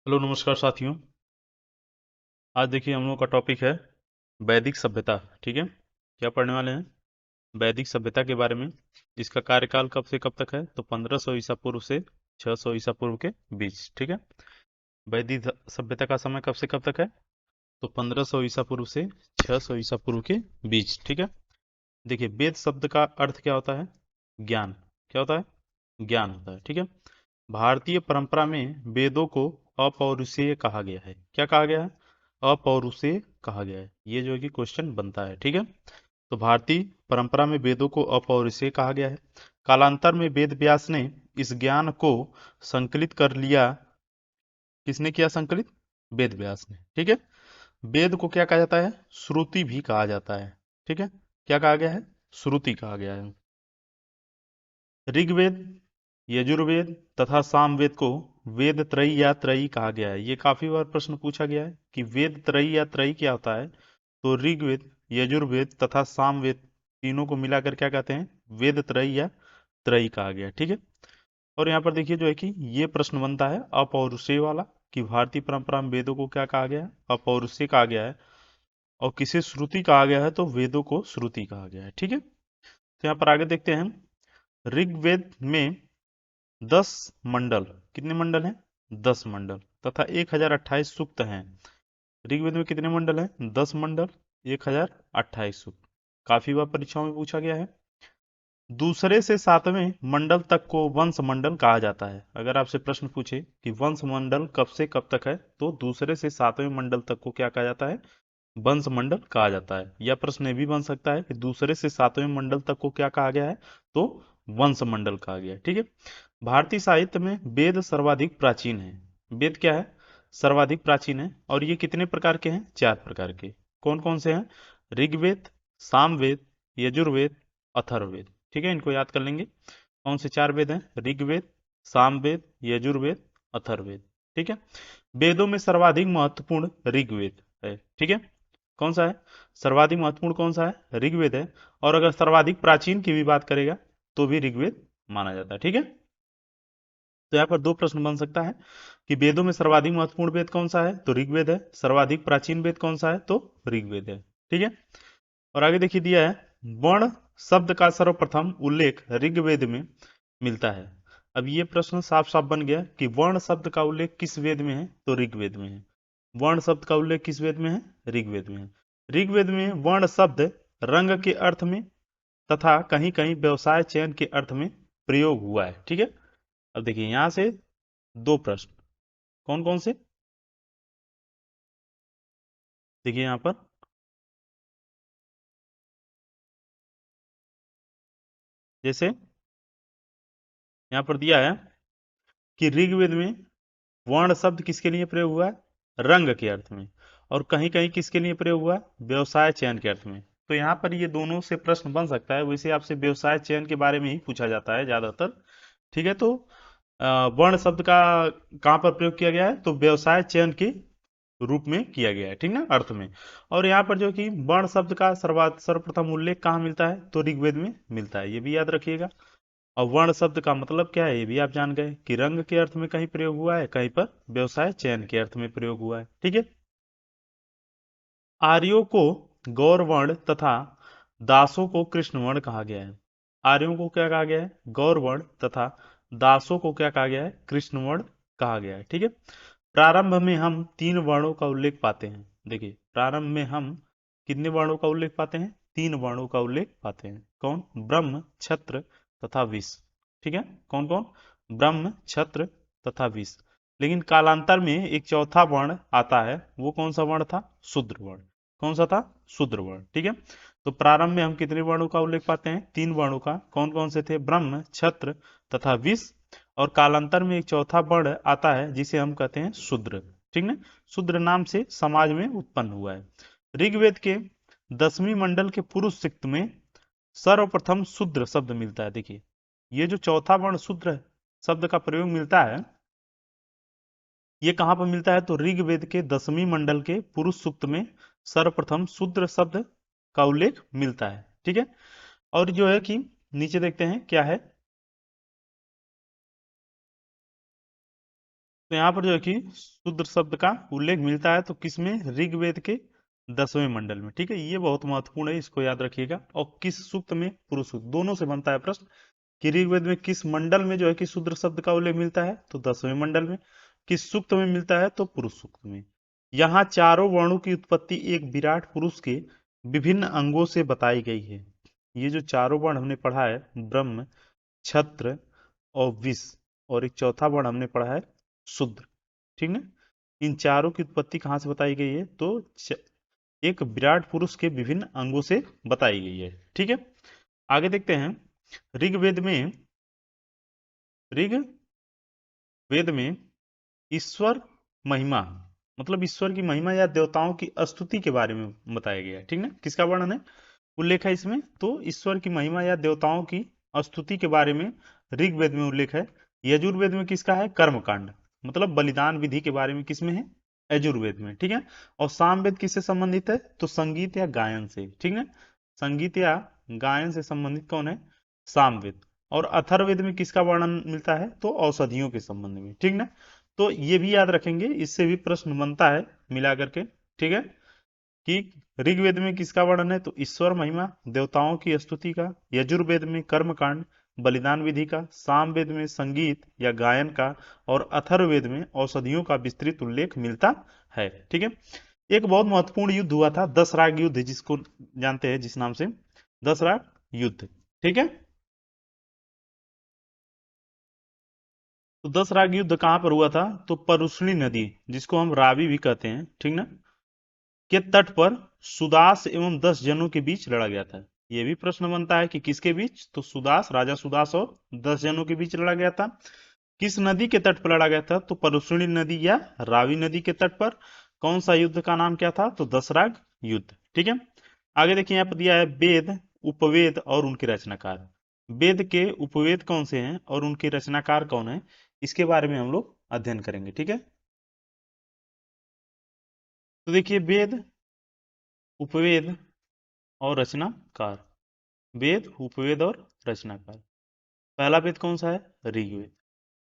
Hello नमस्कार साथियों। आज देखिए हम लोग का टॉपिक है वैदिक सभ्यता। ठीक है, क्या पढ़ने वाले हैं? वैदिक सभ्यता के बारे में। इसका कार्यकाल कब से कब तक है? तो 1500 ईसा पूर्व से 600 ईसा पूर्व के बीच। ठीक है, वैदिक सभ्यता का समय कब से कब तक है? तो 1500 ईसा पूर्व से 600 ईसा पूर्व के बीच। ठीक है, देखिए वेद शब्द का अर्थ क्या होता है? ज्ञान। क्या होता है? ज्ञान होता है। ठीक है, भारतीय परंपरा में वेदों को अपौरुषेय कहा गया है। क्या कहा गया है? अपौरुषेय कहा गया है। ये जो है कि क्वेश्चन बनता है। ठीक है, तो भारतीय परंपरा में वेदों को अपौरुषेय कहा गया है। कालांतर में वेद व्यास ने इस ज्ञान को संकलित कर लिया। किसने किया संकलित? वेद व्यास ने। ठीक है, वेद को क्या कहा जाता है? श्रुति भी कहा जाता है। ठीक है, क्या कहा गया है? श्रुति कहा गया है। ऋग्वेद, यजुर्वेद तथा सामवेद को वेद त्रयी या त्रयी कहा गया है। ये काफी बार प्रश्न पूछा गया है कि वेद त्रयी या त्रयी क्या होता है। तो ऋग्वेद, यजुर्वेद तथा सामवेद तीनों को मिलाकर क्या कहते हैं? वेद त्रयी या त्रयी कहा गया है। ठीक है, और यहाँ पर देखिए जो है कि ये प्रश्न बनता है अपौरुषेय वाला, कि भारतीय परंपरा में वेदों को क्या कहा गया है? अपौरुषेय कहा गया है। और किसे श्रुति कहा गया है? तो वेदों को श्रुति कहा गया है। ठीक है, तो यहाँ पर आगे देखते हैं। ऋग्वेद में 10 मंडल। कितने मंडल हैं? 10 मंडल तथा 1028 सूक्त हैं। ऋग्वेद में कितने मंडल हैं? 10 मंडल, 1028 सूक्त। काफी बार परीक्षाओं में पूछा गया है। दूसरे से सातवें मंडल तक को वंश मंडल कहा जाता है। अगर आपसे प्रश्न पूछे कि वंश मंडल कब से कब तक है, तो दूसरे से सातवें मंडल तक को क्या कहा जाता है? वंश मंडल कहा जाता है। यह प्रश्न ये भी बन सकता है कि दूसरे से सातवें मंडल तक को क्या कहा गया है? तो वंश मंडल कहा गया है। ठीक है, भारतीय साहित्य में वेद सर्वाधिक प्राचीन है। वेद क्या है? सर्वाधिक प्राचीन है। और ये कितने प्रकार के हैं? 4 प्रकार के। कौन कौन से हैं? ऋग्वेद, सामवेद, यजुर्वेद, अथर्ववेद। ठीक है, इनको याद कर लेंगे। कौन से 4 वेद हैं? ऋग्वेद, सामवेद, यजुर्वेद, अथर्ववेद। ठीक है, वेदों में सर्वाधिक महत्वपूर्ण ऋग्वेद है। ठीक है, कौन सा है? सर्वाधिक महत्वपूर्ण कौन सा है? ऋग्वेद है। और अगर सर्वाधिक प्राचीन की भी बात करेगा तो भी ऋग्वेद माना जाता है। ठीक है, तो यहाँ पर दो प्रश्न बन सकता है कि वेदों में सर्वाधिक महत्वपूर्ण वेद कौन सा है? तो ऋग्वेद है। सर्वाधिक प्राचीन वेद कौन सा है? तो ऋग्वेद है। ठीक है, और आगे देखिए दिया है, वर्ण शब्द का सर्वप्रथम उल्लेख ऋग्वेद में मिलता है। अब ये प्रश्न साफ साफ बन गया कि वर्ण शब्द का उल्लेख किस वेद में है? तो ऋग्वेद में है। वर्ण शब्द का उल्लेख किस वेद में है? ऋग्वेद में है। ऋग्वेद में वर्ण शब्द रंग के अर्थ में तथा कहीं कहीं व्यवसाय चयन के अर्थ में प्रयोग हुआ है। ठीक है, अब देखिए यहां से दो प्रश्न। कौन कौन से? देखिए यहां पर जैसे यहां पर दिया है कि ऋग्वेद में वर्ण शब्द किसके लिए प्रयोग हुआ है? रंग के अर्थ में। और कहीं कहीं किसके लिए प्रयोग हुआ है? व्यवसाय चयन के अर्थ में। तो यहाँ पर ये दोनों से प्रश्न बन सकता है। वैसे आपसे व्यवसाय चयन के बारे में ही पूछा जाता है ज्यादातर। ठीक है, तो वर्ण शब्द का कहाँ पर प्रयोग किया गया है? तो व्यवसाय चयन के रूप में किया गया है। ठीक ना, अर्थ में। और यहाँ पर जो कि वर्ण शब्द का सर्वप्रथम उल्लेख कहाँ मिलता है? तो ऋग्वेद में मिलता है। ये भी याद रखिएगा। और वर्ण शब्द का मतलब क्या है? ये भी आप जान गए कि रंग के अर्थ में कहीं प्रयोग हुआ है, कहीं पर व्यवसाय चयन के अर्थ में प्रयोग हुआ है। ठीक है, आर्यों को गौर वर्ण तथा दासों को कृष्ण वर्ण कहा गया है। आर्यों को क्या कहा गया है? गौर वर्ण तथा दासों को क्या कहा गया है? कृष्ण वर्ण कहा गया है। ठीक है, प्रारंभ में हम 3 वर्णों का उल्लेख पाते हैं। देखिए प्रारंभ में हम कितने वर्णों का उल्लेख पाते हैं? 3 वर्णों का उल्लेख पाते हैं। कौन? ब्रह्म, क्षत्र तथा विष। ठीक है, कौन कौन? ब्रह्म, क्षत्र तथा विष। लेकिन कालांतर में एक चौथा वर्ण आता है। वो कौन सा वर्ण था? शूद्र वर्ण। कौन सा था? शूद्र वर्ण। ठीक है, तो प्रारंभ में हम कितने वर्णों का उल्लेख पाते हैं? 3 वर्णों का। कौन कौन से थे? ब्रह्म, क्षत्र तथा विष। और कालांतर में एक चौथा वर्ण आता है जिसे हम कहते हैं शूद्र। ठीक ना, शूद्र नाम से समाज में उत्पन्न हुआ है। ऋग्वेद के 10वीं मंडल के पुरुष सूक्त में सर्वप्रथम शूद्र शब्द मिलता है। देखिए ये जो चौथा वर्ण शूद्र शब्द का प्रयोग मिलता है, ये कहां पर मिलता है? तो ऋग्वेद के 10वीं मंडल के पुरुष सूक्त में सर्वप्रथम शूद्र शब्द का उल्लेख मिलता है। ठीक है, और जो है कि नीचे देखते हैं क्या है। तो यहाँ पर जो है कि शूद्र शब्द का उल्लेख मिलता है तो किसमें, ऋग्वेद के 10वें मंडल में। ठीक है, ये बहुत महत्वपूर्ण है, इसको याद रखिएगा। और किस सूक्त में, पुरुष सूक्त, दोनों से बनता है प्रश्न कि ऋग्वेद में किस मंडल में जो है कि शूद्र शब्द का उल्लेख मिलता है, तो 10वें मंडल में। किस सूक्त में मिलता है, तो पुरुष सूक्त में। यहाँ चारों वर्णों की उत्पत्ति एक विराट पुरुष के विभिन्न अंगों से बताई गई है। ये जो चारों वर्ण हमने पढ़ा है, ब्रह्म, छत्र और विष, और एक चौथा वर्ण हमने पढ़ा है शूद्र, ठीक ना। इन चारों की उत्पत्ति कहाँ से बताई गई है, तो एक विराट पुरुष के विभिन्न अंगों से बताई गई है। ठीक है, आगे देखते हैं। ऋग्वेद में ऋग्वेद में ईश्वर महिमा, मतलब ईश्वर की महिमा या देवताओं की स्तुति के बारे में बताया गया है। ठीक ना, किसका वर्णन है, उल्लेख है इसमें, तो ईश्वर की महिमा या देवताओं की स्तुति के बारे में ऋग्वेद में उल्लेख है। यजुर्वेद में किसका है, कर्मकांड, मतलब बलिदान विधि के बारे में किसमें है, यजुर्वेद में। ठीक है, और सामवेद किससे संबंधित है, तो संगीत या गायन से। ठीक है, संगीत या गायन से संबंधित कौन है, सामवेद। और अथर्ववेद में किसका वर्णन मिलता है, तो औषधियों के संबंध में। ठीक ना, तो ये भी याद रखेंगे, इससे भी प्रश्न बनता है मिला करके। ठीक है, कि ऋग्वेद में किसका वर्णन है, तो ईश्वर महिमा, देवताओं की स्तुति का। यजुर्वेद में कर्मकांड, बलिदान विधि का। सामवेद में संगीत या गायन का। और अथर्ववेद में औषधियों का विस्तृत उल्लेख मिलता है। ठीक है, एक बहुत महत्वपूर्ण युद्ध हुआ था, 10 राग युद्ध, जिसको जानते हैं जिस नाम से, 10 राग युद्ध। ठीक है, तो 10 राग युद्ध कहां पर हुआ था, तो परुष्णी नदी, जिसको हम रावी भी कहते हैं, ठीक ना, के तट पर सुदास एवं 10 जनों के बीच लड़ा गया था। यह भी प्रश्न बनता है कि किसके बीच, तो सुदास, राजा सुदास और 10 जनों के बीच लड़ा गया था। किस नदी के तट पर लड़ा गया था, तो परुष्णी नदी या रावी नदी के तट पर। कौन सा युद्ध का नाम क्या था, तो 10 राग युद्ध। ठीक है, आगे देखिए, यहाँ पर दिया है वेद, उपवेद और उनके रचनाकार। वेद के उपवेद कौन से हैं और उनके रचनाकार कौन है, इसके बारे में हम लोग अध्ययन करेंगे। ठीक है, तो देखिए, वेद, उपवेद और रचनाकार। वेद, उपवेद और रचनाकार। पहला वेद कौन सा है, ऋग्वेद।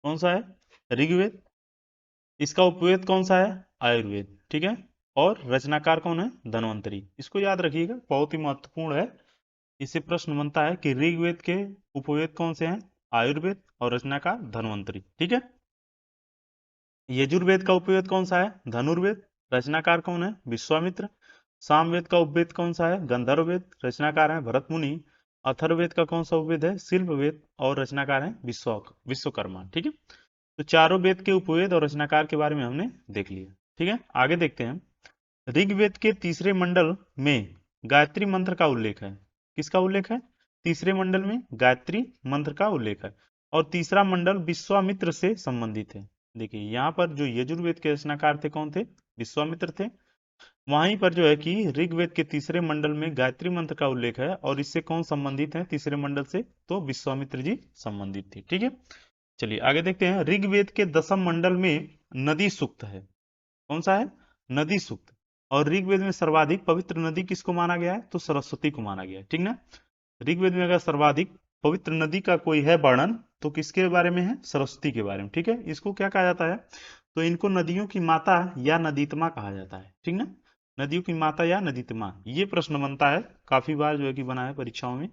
कौन सा है, ऋग्वेद। इसका उपवेद कौन सा है, आयुर्वेद। ठीक है, और रचनाकार कौन है, धन्वंतरी। इसको याद रखिएगा, बहुत ही महत्वपूर्ण है। इससे प्रश्न बनता है कि ऋग्वेद के उपवेद कौन से हैं, आयुर्वेद, और रचनाकार धन्वंतरी। ठीक है, यजुर्वेद का उपवेद कौन सा है, धनुर्वेद। रचनाकार कौन है, विश्वामित्र। सामवेद का उपवेद कौन सा है, गंधर्ववेद। रचनाकार है भरत मुनि। अथर्ववेद का कौन सा उपवेद है, शिल्पवेद, और रचनाकार है विश्वकर्मा। ठीक है, तो चारों वेद के उपवेद और रचनाकार के बारे में हमने देख लिया। ठीक है, आगे देखते हैं। ऋग्वेद के तीसरे मंडल में गायत्री मंत्र का उल्लेख है। किसका उल्लेख है, तीसरे मंडल में गायत्री मंत्र का उल्लेख है। और तीसरा मंडल विश्वामित्र से संबंधित है। देखिए, यहाँ पर जो यजुर्वेद के रचनाकार थे कौन थे, विश्वामित्र थे। वहीं पर जो है कि ऋग्वेद के तीसरे मंडल में गायत्री मंत्र का उल्लेख है, और इससे कौन संबंधित है तीसरे मंडल से, तो विश्वामित्र जी संबंधित थे। ठीक है, चलिए आगे देखते हैं। ऋग्वेद के 10म मंडल में नदी सूक्त है। कौन सा है, नदी सूक्त। और ऋग्वेद में सर्वाधिक पवित्र नदी किसको माना गया है, तो सरस्वती को माना गया है। ठीक ना, ऋग्वेद में अगर सर्वाधिक पवित्र नदी का कोई है वर्णन, तो किसके बारे में है, सरस्वती के बारे में। ठीक है, इसको क्या कहा जाता है, तो इनको नदियों की माता या नदीतमा कहा जाता है। ठीक ना, नदियों की माता या नदीतमा, ये प्रश्न बनता है, काफी बार जो है कि बना है परीक्षाओं में,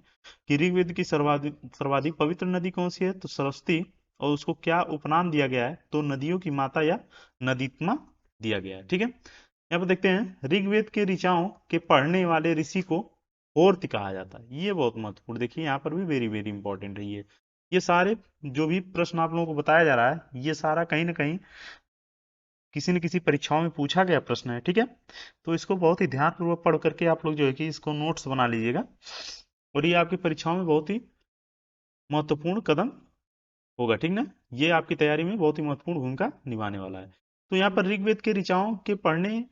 कि ऋग्वेद की सर्वाधिक सर्वाधिक पवित्र नदी कौन सी है, तो सरस्वती। और उसको क्या उपनाम दिया गया है, तो नदियों की माता या नदीतमा दिया गया है। ठीक है, यहाँ पर देखते हैं, ऋग्वेद के ऋचाओं के पढ़ने वाले ऋषि को होर्त कहा जाता है। ये बहुत महत्वपूर्ण, देखिए यहाँ पर भी वेरी वेरी इंपॉर्टेंट है ये। ये सारे जो भी प्रश्न आप लोगों को बताया जा रहा है, ये सारा कहीं ना कहीं किसी न किसी परीक्षाओं में पूछा गया प्रश्न है। ठीक है, तो इसको बहुत ही ध्यानपूर्वक पढ़ करके आप लोग जो है कि इसको नोट्स बना लीजिएगा, और ये आपकी परीक्षाओं में बहुत ही महत्वपूर्ण कदम होगा। ठीक ना, ये आपकी तैयारी में बहुत ही महत्वपूर्ण भूमिका निभाने वाला है। तो यहाँ पर ऋग्वेद के ऋचाओं के पढ़ने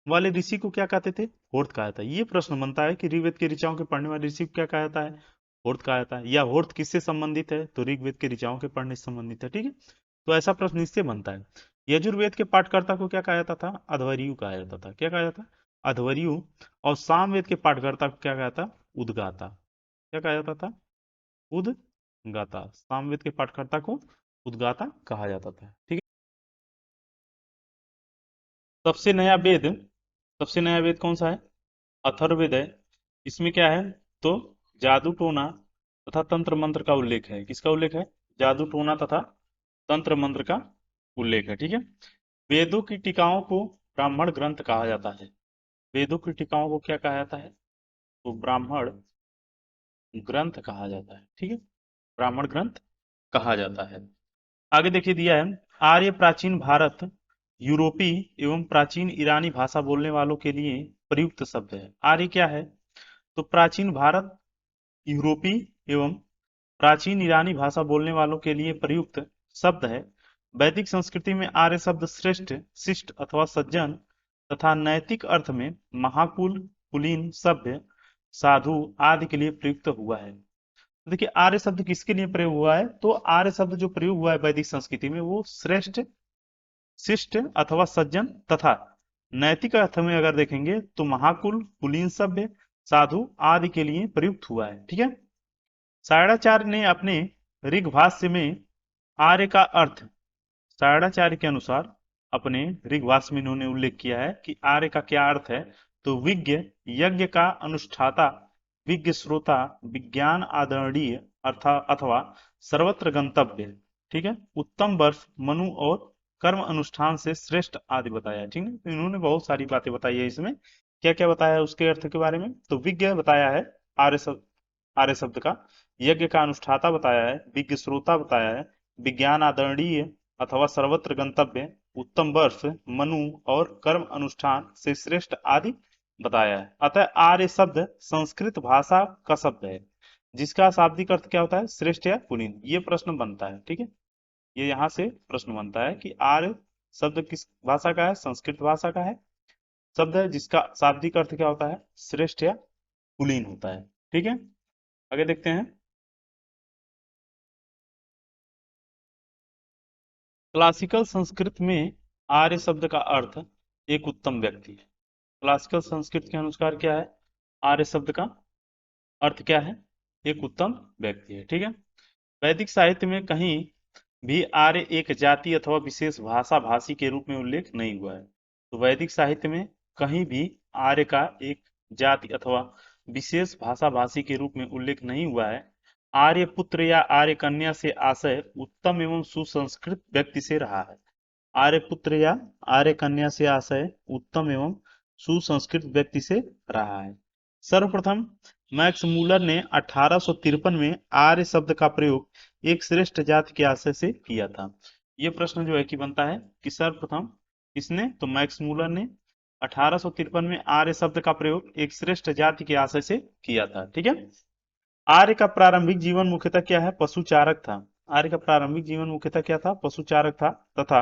वाले ऋषि को क्या कहते थे, होर्त कहा जाता है। ये प्रश्न बनता है कि ऋग्वेद के ऋचाओं के पढ़ने वाले ऋषि को क्या कहा जाता है, होर्त कहा जाता है। या होर्त किससे संबंधित है, तो ऋग्वेद के ऋचाओं के पढ़ने से संबंधित है। ठीक है, तो ऐसा प्रश्न इससे बनता है। यजुर्वेद के पाठकर्ता को क्या कहा जाता था, अध्वर्यु कहा जाता था। क्या कहा जाता, अध्वर्यु। और सामवेद के पाठकर्ता को क्या कहा जाता, उद्गाता। क्या कहा जाता था, उद्गाता। सामवेद के पाठकर्ता को उद्गाता कहा जाता था। ठीक है, सबसे नया वेद, सबसे नया वेद कौन सा है? अथर्ववेद है। इसमें क्या है? तो जादू टोना तथा तंत्र मंत्र का उल्लेख है। किसका उल्लेख है? जादू टोना तथा तंत्र मंत्र का उल्लेख है। ठीक है। वेदों की टीकाओं को ब्राह्मण ग्रंथ कहा जाता है। वेदों की टीकाओं को क्या कहा जाता है? तो ब्राह्मण ग्रंथ कहा जाता है। ठीक है, ब्राह्मण ग्रंथ कहा जाता है। आगे देखिए दिया है, आर्य प्राचीन भारत, यूरोपी एवं प्राचीन ईरानी भाषा बोलने वालों के लिए प्रयुक्त शब्द है। आर्य क्या है? तो प्राचीन भारत, यूरोपी एवं प्राचीन ईरानी भाषा बोलने वालों के लिए प्रयुक्त शब्द है। वैदिक संस्कृति में आर्य शब्द श्रेष्ठ, शिष्ट अथवा सज्जन तथा नैतिक अर्थ में महाकुल, कुलीन, सभ्य, साधु आदि के लिए प्रयुक्त हुआ है। तो देखिए आर्य शब्द किसके लिए प्रयोग हुआ है? तो आर्य शब्द जो प्रयोग हुआ है वैदिक संस्कृति में वो श्रेष्ठ, शिष्ट अथवा सज्जन तथा नैतिक अर्थ में अगर देखेंगे तो महाकुल, कुलीन, सभ्य, साधु आदि के लिए प्रयुक्त हुआ है। ठीक है। सायणाचार्य ने अपने ऋग्भाष्य में आर्य का अर्थ, सायणाचार्य के अनुसार अपने ऋग्भाष्य में इन्होंने उल्लेख किया है कि आर्य का क्या अर्थ है। तो विज्ञ, यज्ञ का अनुष्ठाता, विज्ञ श्रोता, विज्ञान आदरणीय अर्थात अथवा सर्वत्र गंतव्य। ठीक है। उत्तम वर्ष, मनु और कर्म अनुष्ठान से श्रेष्ठ आदि बताया है। ठीक है। तो इन्होंने बहुत सारी बातें बताई है इसमें। क्या क्या बताया है उसके अर्थ के बारे में? तो विज्ञ बताया है आर्य शब्द, आर्य शब्द का। यज्ञ का अनुष्ठाता बताया है, विज्ञ श्रोता बताया है, विज्ञान आदरणीय अथवा सर्वत्र गंतव्य, उत्तम वर्ष, मनु और कर्म अनुष्ठान से श्रेष्ठ आदि बताया है। अतः आर्य शब्द संस्कृत भाषा का शब्द है जिसका शाब्दिक अर्थ क्या होता है? श्रेष्ठ या कुलीन। ये प्रश्न बनता है। ठीक है, ये यहाँ से प्रश्न बनता है कि आर्य शब्द किस भाषा का है? संस्कृत भाषा का है, शब्द है जिसका शाब्दिक अर्थ क्या होता है? श्रेष्ठ या कुलीन होता है। ठीक है, आगे देखते हैं। क्लासिकल संस्कृत में आर्य शब्द का अर्थ एक उत्तम व्यक्ति है। क्लासिकल संस्कृत के अनुसार क्या है? आर्य शब्द का अर्थ क्या है? एक उत्तम व्यक्ति है। ठीक है। वैदिक साहित्य में कहीं भी आर्य एक जाति अथवा विशेष भाषा भाषी के रूप में उल्लेख नहीं हुआ है। तो वैदिक साहित्य में कहीं भी आर्य का एक जाति अथवा विशेष भाषा भाषी के रूप में उल्लेख नहीं हुआ है। आर्य पुत्र या आर्य कन्या से आशय उत्तम एवं सुसंस्कृत व्यक्ति से रहा है। आर्य पुत्र या आर्य कन्या से आशय उत्तम एवं सुसंस्कृत व्यक्ति से रहा है। सर्वप्रथम मैक्स मूलर ने 1853 में आर्य शब्द का प्रयोग एक श्रेष्ठ जाति के आशय से किया था। यह प्रश्न जो है कि बनता है कि सर्वप्रथम किसने? तो मैक्स मूलर ने 1853 में आर्य शब्द का प्रयोग एक श्रेष्ठ जाति के आशय से किया था। ठीक है। आर्य का प्रारंभिक जीवन मुख्यतः क्या है? पशुचारक था। आर्य का प्रारंभिक जीवन मुख्यतः क्या था? पशुचारक था तथा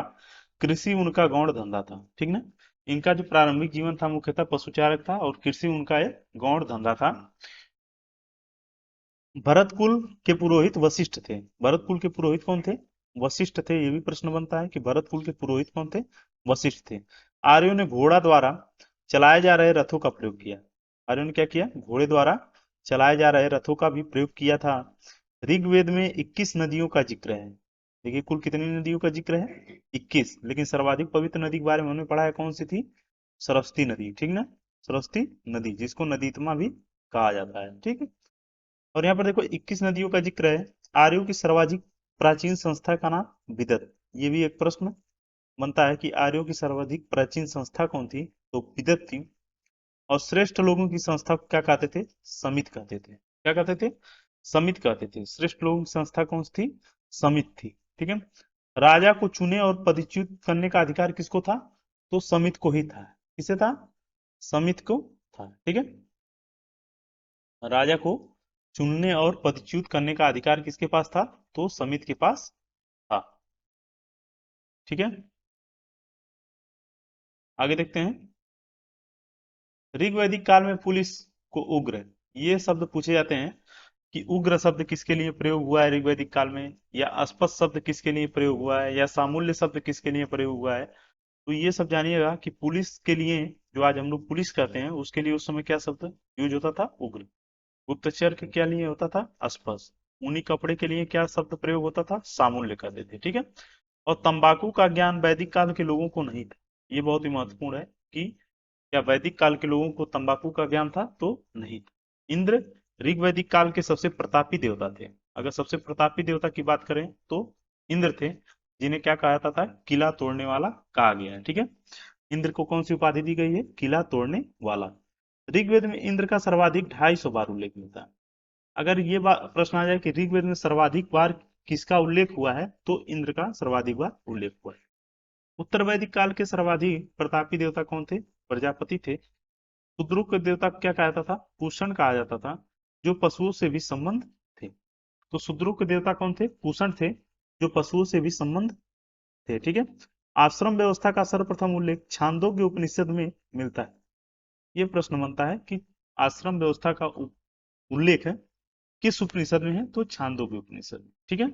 कृषि उनका गौण धंधा था। ठीक ना। इनका जो प्रारंभिक जीवन था मुख्यतः पशुचारक था और कृषि उनका एक गौण धंधा था। भरत कुल के पुरोहित वशिष्ठ थे। भरत कुल के पुरोहित कौन थे? वशिष्ठ थे। ये भी प्रश्न बनता है कि भरत कुल के पुरोहित कौन थे? वशिष्ठ थे। आर्यों ने घोड़ा द्वारा चलाए जा रहे रथों का प्रयोग किया। आर्यों ने क्या किया? घोड़े द्वारा चलाए जा रहे रथों का भी प्रयोग किया था। ऋग्वेद में 21 नदियों का जिक्र है। देखिए कुल कितनी नदियों का जिक्र है? 21। लेकिन सर्वाधिक पवित्र नदी के बारे में हमने पढ़ा है, कौन सी थी? सरस्वती नदी। ठीक ना, सरस्वती नदी जिसको नदीतमा भी कहा जाता है। ठीक है। और यहाँ पर देखो 21 नदियों का जिक्र है। आर्यों की सर्वाधिक प्राचीन संस्था का नाम विदत। ये भी एक प्रश्न बनता है कि आर्यों की सर्वाधिक प्राचीन संस्था कौन थी? तो विदत थी। और श्रेष्ठ लोगों की संस्था को क्या कहते थे? समित कहते थे। क्या कहते थे? समित कहते थे। श्रेष्ठ लोगों की संस्था कौन सी थी? समित थी। ठीक है। राजा को चुने और पदच्युत करने का अधिकार किसको था? तो समित को ही था। किसे था? समित को था। ठीक है। राजा को चुनने और पदच्युत करने का अधिकार किसके पास था? तो समित के पास था। ठीक है। आगे देखते हैं। ऋग्वैदिक काल में पुलिस को उग्र, ये शब्द पूछे जाते हैं कि उग्र शब्द किसके लिए प्रयोग हुआ है ऋग्वैदिक काल में, या अस्पष्ट शब्द किसके लिए प्रयोग हुआ है, या सामूल्य शब्द किसके लिए प्रयोग हुआ है। तो ये सब जानिएगा कि पुलिस के लिए, जो आज हम लोग पुलिस कहते हैं, उसके लिए उस समय क्या शब्द यूज होता था? उग्र। गुप्तचर के क्या लिए होता था? अस्पष्ट। ऊनी कपड़े के लिए क्या शब्द प्रयोग होता था? सामूल्य कहते थे। ठीक है। और तंबाकू का ज्ञान वैदिक काल के लोगों को नहीं था। ये बहुत ही महत्वपूर्ण है कि क्या वैदिक काल के लोगों को तंबाकू का ज्ञान था? तो नहीं था। इंद्र ऋग वैदिक काल के सबसे प्रतापी देवता थे। अगर सबसे प्रतापी देवता की बात करें तो इंद्र थे, जिन्हें क्या कहा जाता था? किला तोड़ने वाला कहा गया है। ठीक है, इंद्र को कौन सी उपाधि दी गई है? किला तोड़ने वाला। ऋग्वेद में इंद्र का सर्वाधिक 250 बार उल्लेख मिलता है। अगर ये प्रश्न आ जाए कि ऋग्वेद में सर्वाधिक बार किसका उल्लेख हुआ है, तो इंद्र का सर्वाधिक बार उल्लेख हुआ है। उत्तर वैदिक काल के सर्वाधिक प्रतापी देवता कौन थे? प्रजापति थे। शूद्रों के देवता को क्या कहा जाता था? पूषण कहा जाता था, जो पशुओं से भी संबंध थे। तो शूद्रों के देवता कौन थे? पूषण थे, जो पशुओं से भी संबंध थे। ठीक है, आश्रम व्यवस्था का सर्वप्रथम उल्लेख छांदोग्य उपनिषद में मिलता है। ये प्रश्न बनता है कि आश्रम व्यवस्था का उल्लेख है किस उपनिषद में है? तो छांदोग्य उपनिषद में। ठीक है,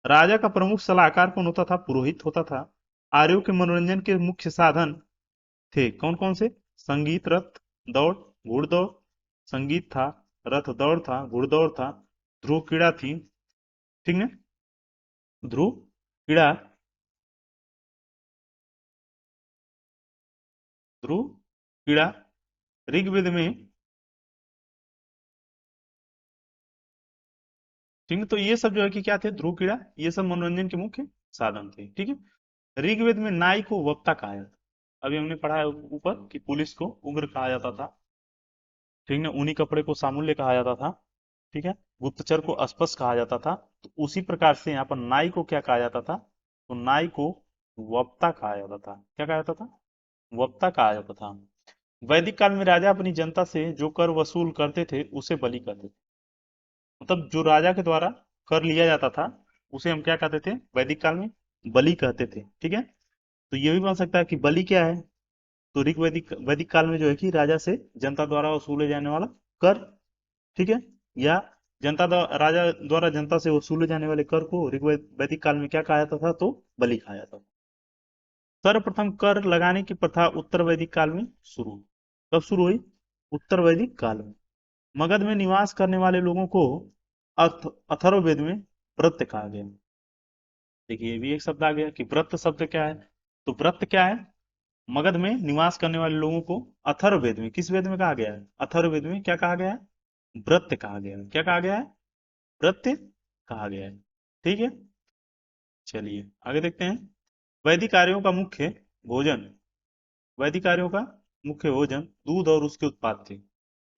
राजा का प्रमुख सलाहकार कौन होता था? पुरोहित होता था। आर्यों के मनोरंजन के मुख्य साधन थे कौन कौन से? संगीत, रथ दौड़, घुड़दौड़। संगीत था, रथ दौड़ था, घुड़दौड़ था, ध्रुव क्रीड़ा थी। ठीक है, ध्रुव क्रीड़ा, ध्रुव क्रीड़ा ऋग्वेद में। ठीक है, तो ये सब जो है कि क्या थे? ध्रुव क्रीड़ा, ये सब मनोरंजन के मुख्य साधन थे। ठीक है, ऋग्वेद में नाई को वक्ता कहा जाता। अभी हमने पढ़ा है ऊपर कि पुलिस को उग्र कहा जाता था। ठीक है, ऊनी कपड़े को सामुल्य कहा जाता था। ठीक है, गुप्तचर को अस्पष्ट कहा जाता था। तो उसी प्रकार से यहाँ पर नाई को क्या कहा जाता था? तो नाई को वक्ता कहा जाता था। क्या कहा जाता था? वक्ता कहा जाता था। वैदिक काल में राजा अपनी जनता से जो कर वसूल करते थे उसे बलि कहते थे। मतलब जो राजा के द्वारा कर लिया जाता था उसे हम क्या कहते थे वैदिक काल में? बलि कहते थे। ठीक है, तो ये भी बन सकता है कि बलि क्या है? तो ऋग वैदिक वैदिक काल में जो है कि राजा से जनता द्वारा वसूले जाने वाला कर। ठीक है, या जनता द्वारा राजा द्वारा जनता से वसूले जाने वाले कर को ऋग वैदिक काल में क्या कहा जाता था? तो बलि कहा जाता था। सर्वप्रथम कर लगाने की प्रथा उत्तर वैदिक काल में शुरू। कब शुरू हुई? उत्तर वैदिक काल में। मगध में निवास करने वाले लोगों को अथर्ववेद में व्रत कहा गया। देखिए, ये भी एक शब्द आ गया कि व्रत शब्द क्या है? तो व्रत क्या है? मगध में निवास करने वाले लोगों को अथर्ववेद में, किस वेद में कहा गया है? अथर्ववेद में क्या कहा गया है? व्रत कहा गया है। क्या कहा गया है? व्रत कहा गया है। ठीक है, चलिए आगे देखते हैं। वैदिक आर्यों का मुख्य भोजन, वैदिक आर्यों का मुख्य भोजन दूध और उसके उत्पाद थे।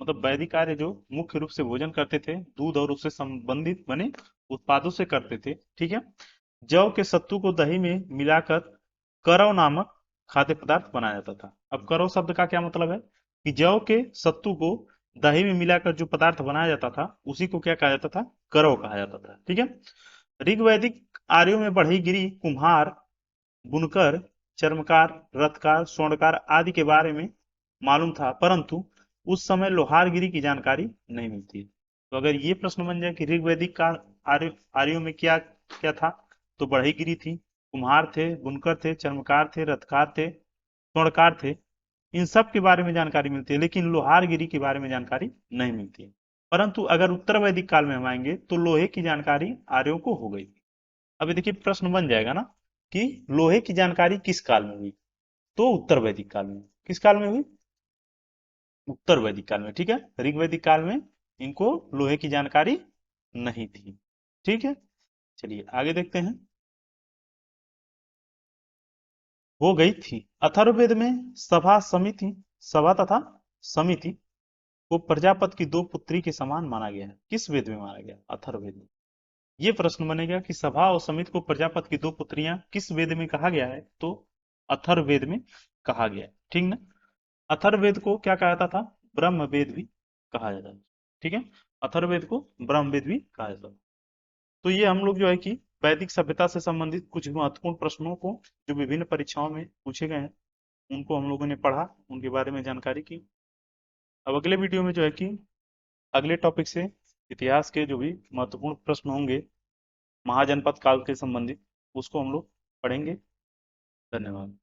मतलब वैदिक आर्य जो मुख्य रूप से भोजन करते थे दूध और उससे संबंधित बने उत्पादों से करते थे। ठीक है, जौ के सत्तू को दही में मिलाकर करव नामक खाद्य पदार्थ बनाया जाता था। अब करव शब्द का क्या मतलब है? कि जौ के सत्तू को दही में मिलाकर जो पदार्थ बनाया जाता था उसी को क्या कहा जाता था? करव कहा जाता था। ठीक है, ऋग वैदिक आर्यों में बढ़ईगिरी, कुम्हार, बुनकर, चर्मकार, रथकार, स्वर्णकार आदि के बारे में मालूम था, परंतु उस समय लोहारगिरी की जानकारी नहीं मिलती। तो अगर ये प्रश्न बन जाए कि ऋग्वैदिक काल आर्यों में क्या क्या था, तो बढ़ईगिरी थी, कुम्हार थे, बुनकर थे, चर्मकार थे, रथकार थे, स्वर्णकार थे। इन सब के बारे में जानकारी मिलती है, लेकिन लोहारगिरी के बारे में जानकारी नहीं मिलती है। परंतु अगर उत्तर वैदिक काल में हम आएंगे तो लोहे की जानकारी आर्यों को हो गई। अभी देखिए प्रश्न बन जाएगा ना कि लोहे की जानकारी किस काल में हुई? तो उत्तर वैदिक काल में। किस काल में हुई? उत्तर वैदिक काल में। ठीक है, ऋग वैदिक काल में इनको लोहे की जानकारी नहीं थी। ठीक है, चलिए आगे देखते हैं। हो गई थी। अथर्ववेद में सभा समिति, सभा तथा समिति को प्रजापति की दो पुत्री के समान माना गया है। किस वेद में माना गया? अथर्ववेद में। ये प्रश्न बनेगा कि सभा और समिति को प्रजापति की दो पुत्रियां किस वेद में कहा गया है? तो अथर्ववेद में कहा गया है। ठीक ना, अथर्ववेद को क्या कहा जाता था? ब्रह्म वेद भी कहा जाता था। ठीक है, अथर्ववेद को ब्रह्म वेद भी कहा जाता था। तो ये हम लोग जो है कि वैदिक सभ्यता से संबंधित कुछ महत्वपूर्ण प्रश्नों को जो विभिन्न परीक्षाओं में पूछे गए हैं उनको हम लोगों ने पढ़ा, उनके बारे में जानकारी की। अब अगले वीडियो में जो है कि अगले टॉपिक से इतिहास के जो भी महत्वपूर्ण प्रश्न होंगे महाजनपद काल के संबंधित उसको हम लोग पढ़ेंगे। धन्यवाद।